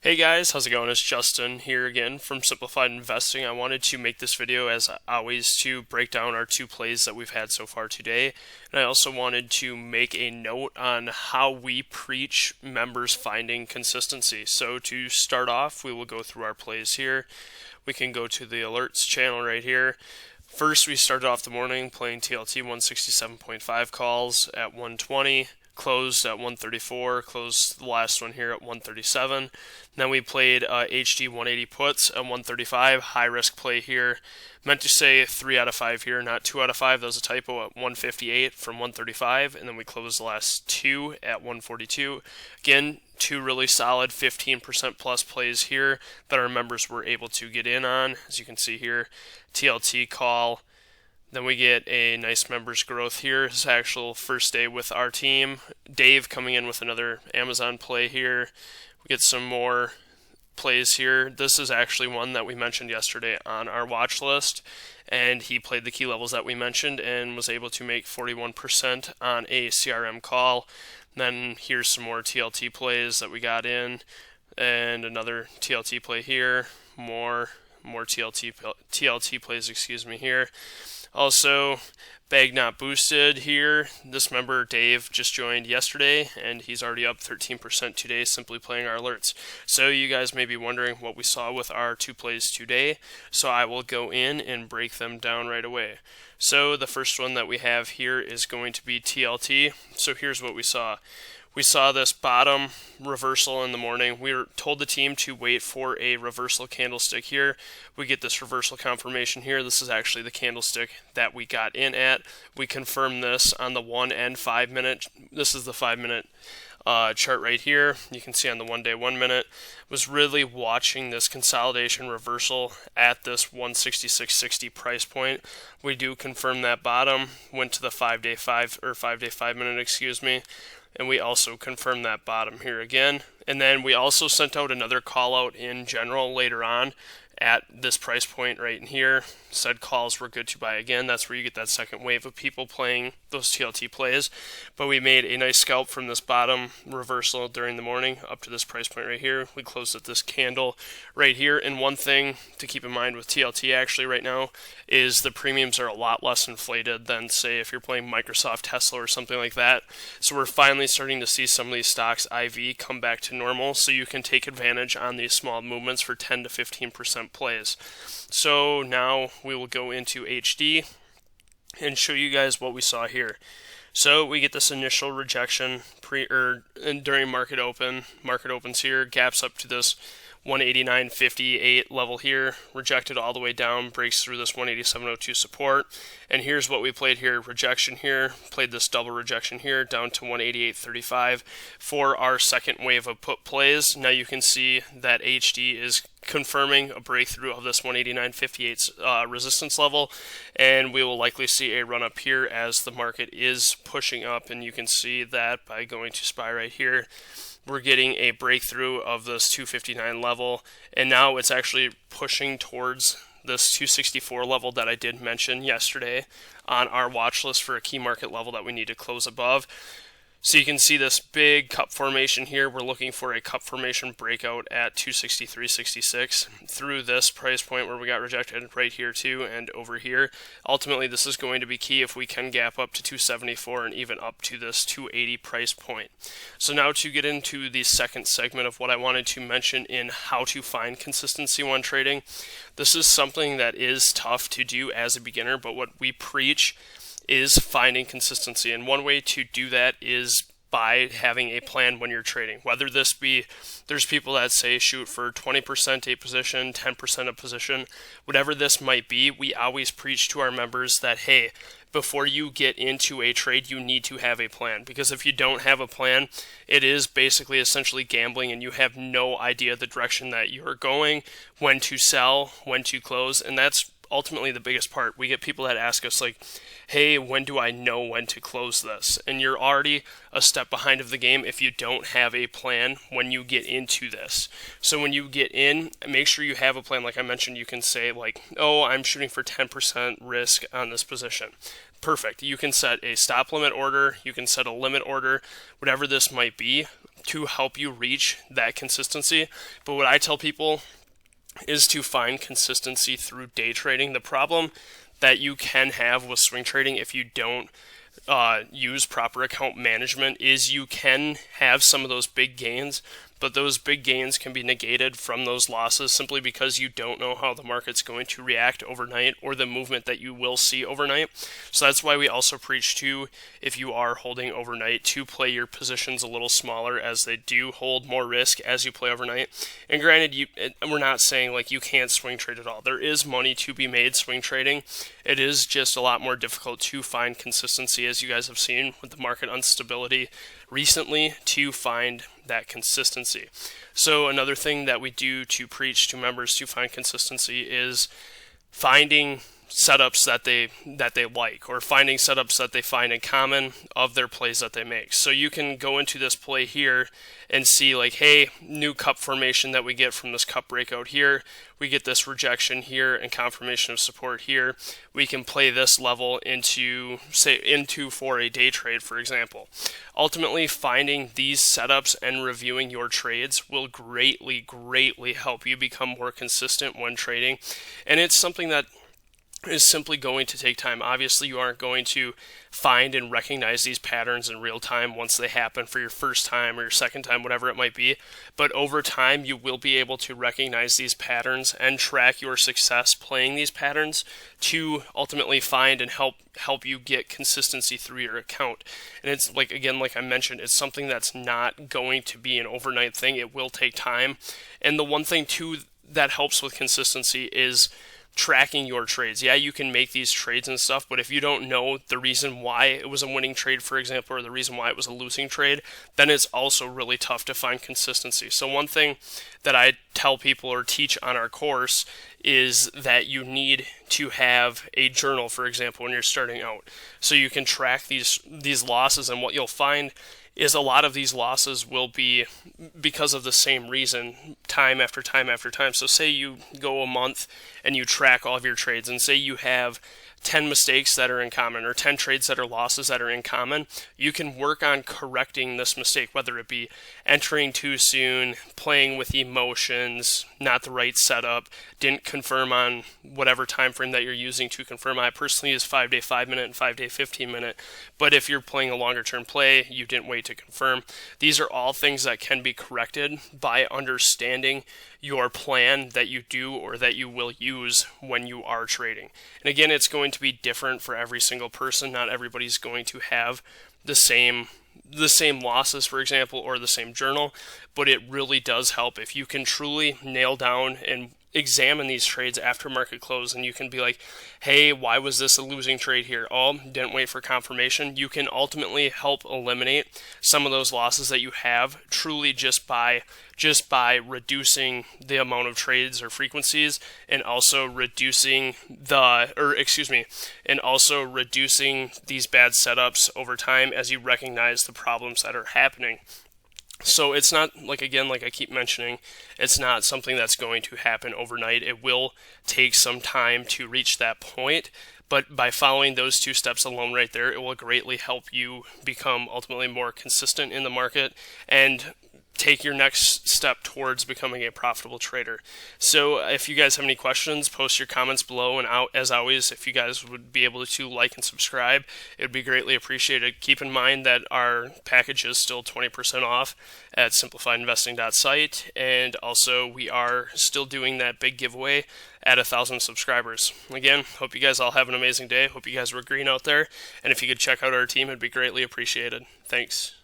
Hey guys, how's it going? It's Justin here again from Simplified Investing. I wanted to make this video, as always, to break down our two plays that we've had so far today. And I also wanted to make a note on how we preach members finding consistency. So to start off, we will go through our plays here. We can go to the alerts channel right here. First, we started off the morning playing TLT 167.5 calls at 120. Closed at 134, closed the last one here at 137. Then we played HD 180 puts at 135, high risk play here. Meant to say 3 out of 5 here, not 2 out of 5. That was a typo at 158 from 135. And then we closed the last two at 142. Again, two really solid 15% plus plays here that our members were able to get in on. As you can see here, TLT call. Then we get a nice members growth here. His actual first day with our team. Dave coming in with another Amazon play here. We get some more plays here. This is actually one that we mentioned yesterday on our watch list, and he played the key levels that we mentioned and was able to make 41% on a CRM call. Then here's some more TLT plays that we got in, and another TLT play here. More TLT plays, here. Also, bag not boosted here. This member, Dave, just joined yesterday, and he's already up 13% today simply playing our alerts. So you guys may be wondering what we saw with our two plays today, so I will go in and break them down right away. So the first one that we have here is going to be TLT. So here's what we saw. We saw this bottom reversal in the morning. We were told the team to wait for a reversal candlestick here. We get this reversal confirmation here. This is actually the candlestick that we got in at. We confirmed this on the 1 and 5 minute. This is the 5 minute chart right here. You can see on the 1 day 1 minute. Was really watching this consolidation reversal at this 166.60 price point. We do confirm that bottom. Went to the 5 day 5 minute, and we also confirmed that bottom here again. And then we also sent out another call out in general later on at this price point right in here. Said calls were good to buy again. That's where you get that second wave of people playing those TLT plays. But we made a nice scalp from this bottom reversal during the morning up to this price point right here. We closed at this candle right here. And one thing to keep in mind with TLT actually right now is the premiums are a lot less inflated than, say, if you're playing Microsoft, Tesla, or something like that. So we're finally starting to see some of these stocks IV come back to normal, so you can take advantage on these small movements for 10 to 15% plays. So now we will go into HD and show you guys what we saw here. So we get this initial rejection during market opens here, gaps up to this 189.58 level here, rejected all the way down, breaks through this 187.02 support, and here's what we played here. Rejection here, played this double rejection here down to 188.35 for our second wave of put plays. Now you can see that HD is confirming a breakthrough of this 189.58 resistance level, and we will likely see a run up here as the market is pushing up, and you can see that by going to SPY right here. We're getting a breakthrough of this 259 level, and now it's actually pushing towards this 264 level that I did mention yesterday on our watch list for a key market level that we need to close above. So you can see this big cup formation here. We're looking for a cup formation breakout at 263.66 through this price point where we got rejected right here too and over here. Ultimately, this is going to be key if we can gap up to 274 and even up to this 280 price point. So now to get into the second segment of what I wanted to mention in how to find consistency when trading. This is something that is tough to do as a beginner, but what we preach is finding consistency, and one way to do that is by having a plan when you're trading. Whether this be, there's people that say shoot for 20% a position, 10% a position, whatever this might be, we always preach to our members that, hey, before you get into a trade, you need to have a plan, because if you don't have a plan, it is basically essentially gambling, and you have no idea the direction that you're going, when to sell, when to close, and that's ultimately the biggest part. We get people that ask us like, hey, when do I know when to close this? And you're already a step behind of the game if you don't have a plan when you get into this. So when you get in, make sure you have a plan. Like I mentioned, you can say like, oh, I'm shooting for 10% risk on this position. Perfect. You can set a stop limit order, you can set a limit order, whatever this might be. to help you reach that consistency. But what I tell people is to find consistency through day trading. The problem that you can have with swing trading if you don't use proper account management is you can have some of those big gains, but those big gains can be negated from those losses simply because you don't know how the market's going to react overnight or the movement that you will see overnight. So that's why we also preach to, if you are holding overnight, to play your positions a little smaller, as they do hold more risk as you play overnight. And granted, we're not saying like you can't swing trade at all. There is money to be made swing trading. It is just a lot more difficult to find consistency, as you guys have seen with the market instability recently, to find that consistency. So another thing that we do to preach to members to find consistency is finding setups that they like, or finding setups that they find in common of their plays that they make. So you can go into this play here and see like, hey, new cup formation that we get from this cup breakout here, we get this rejection here and confirmation of support here. We can play this level into for a day trade, for example. Ultimately, finding these setups and reviewing your trades will greatly help you become more consistent when trading. And it's something that is simply going to take time. Obviously, you aren't going to find and recognize these patterns in real time once they happen for your first time or your second time, whatever it might be. But over time, you will be able to recognize these patterns and track your success playing these patterns to ultimately find and help you get consistency through your account. And it's like I mentioned, it's something that's not going to be an overnight thing. It will take time. And the one thing too that helps with consistency is tracking your trades. Yeah, you can make these trades and stuff, but if you don't know the reason why it was a winning trade, for example, or the reason why it was a losing trade, then it's also really tough to find consistency. So one thing that I tell people or teach on our course is that you need to have a journal, for example, when you're starting out, so you can track these losses. And what you'll find is a lot of these losses will be because of the same reason, time after time after time. So say you go a month and you track all of your trades, and say you have 10 mistakes that are in common, or 10 trades that are losses that are in common. You can work on correcting this mistake, whether it be entering too soon, playing with emotions, not the right setup, didn't confirm on whatever time frame that you're using to confirm. I personally use 5-day 5-minute and 5-day 15-minute, but if you're playing a longer term play, you didn't wait to confirm. These are all things that can be corrected by understanding your plan that you do or that you will use when you are trading. And again, it's going to be different for every single person. Not everybody's going to have the same losses, for example, or the same journal, but it really does help if you can truly nail down and examine these trades after market close, and you can be like, hey, why was this a losing trade here? Oh, didn't wait for confirmation. You can ultimately help eliminate some of those losses that you have truly just by reducing the amount of trades or frequencies, and also reducing these bad setups over time as you recognize the problems that are happening. So it's not, like I keep mentioning, it's not something that's going to happen overnight. It will take some time to reach that point, but by following those two steps alone right there, it will greatly help you become ultimately more consistent in the market and take your next step towards becoming a profitable trader. So if you guys have any questions, post your comments below, and as always, if you guys would be able to like and subscribe, it would be greatly appreciated. Keep in mind that our package is still 20% off at simplifiedinvesting.site, and also we are still doing that big giveaway at 1,000 subscribers. Again, hope you guys all have an amazing day. Hope you guys were green out there, and if you could check out our team, it'd be greatly appreciated. Thanks.